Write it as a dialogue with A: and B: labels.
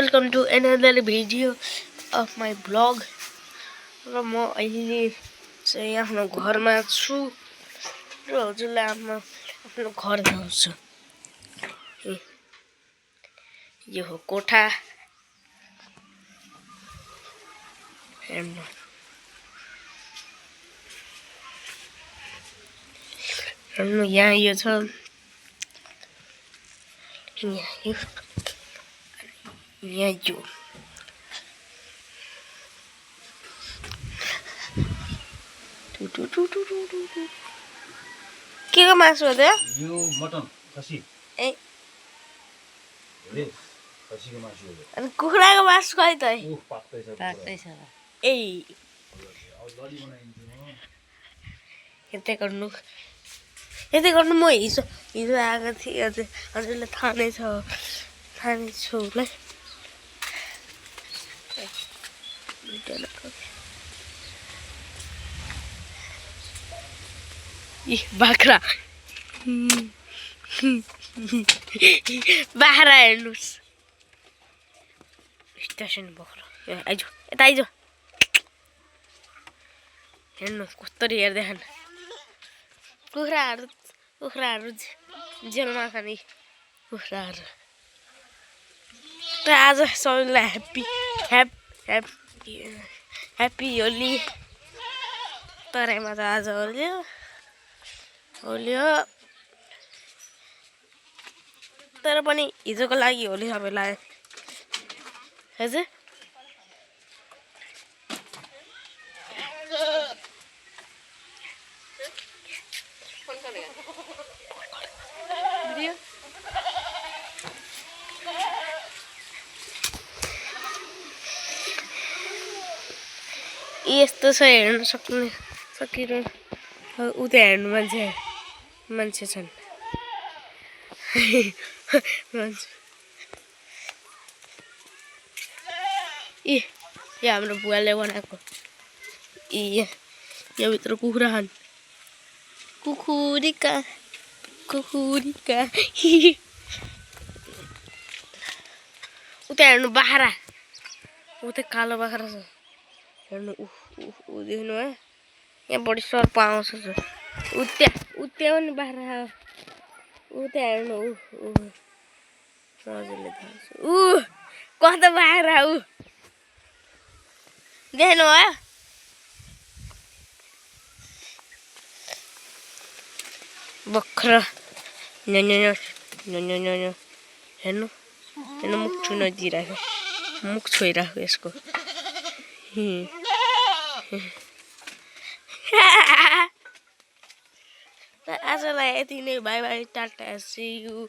A: welcome to another video of my vlog. र म अहिले चाहिँ आफ्नो घरमा छु र हजुरलाई आफ्नो घर देखाउँछु। यो हो कोठा। हेर्नु यहाँ यो छ, यहाँ यो के को मासु हो त?
B: यो मटन खसी
A: ए
B: रे खसीको मासु हो।
A: अनि कुखुराको मासु खै त?
B: ओह पाक्दै छ
A: ए
B: अब लडी बनाइदिन्छु म।
A: यतै गर्नु म हिजो आएको थिएँ। हजुरलाई थाहा नै छ, होला। बाख्रा हेर्नुहोस्, स्टेसन बाख्रा। आइज यता आइज, हेर्नुहोस् कस्तरी हेर्दै खान। कुखुराहरू जेलमा खाने कुखुराहरू। र आज सबैलाई ह्याप्पी होली। तराईमा त आज होली हो, तर पनि हिजोको लागि होली सबैलाई। हजुर यस्तो छ, हेर्न सकिरहनु। उता हेर्नु मान्छे छन्। यो हाम्रो बुवाले बनाएको। यो भित्र कुखुरा छन्। कुखुरिका उता हेर्नु बाख्रा, उता कालो बाख्रा छ। हेर्नु देख्नु है, यहाँ बढी सर्प आउँछ। उता पनि बाख्रा छ। उता हेर्नु हजुरले थाहा छ। कस्तो बाख्रा देख्नु भयो? बख्रा हेर्नु मुख छुन दिइराख्यो, मुख छोइराख्यो यसको। आजलाई यति नै, बाई टाटा, सी यू।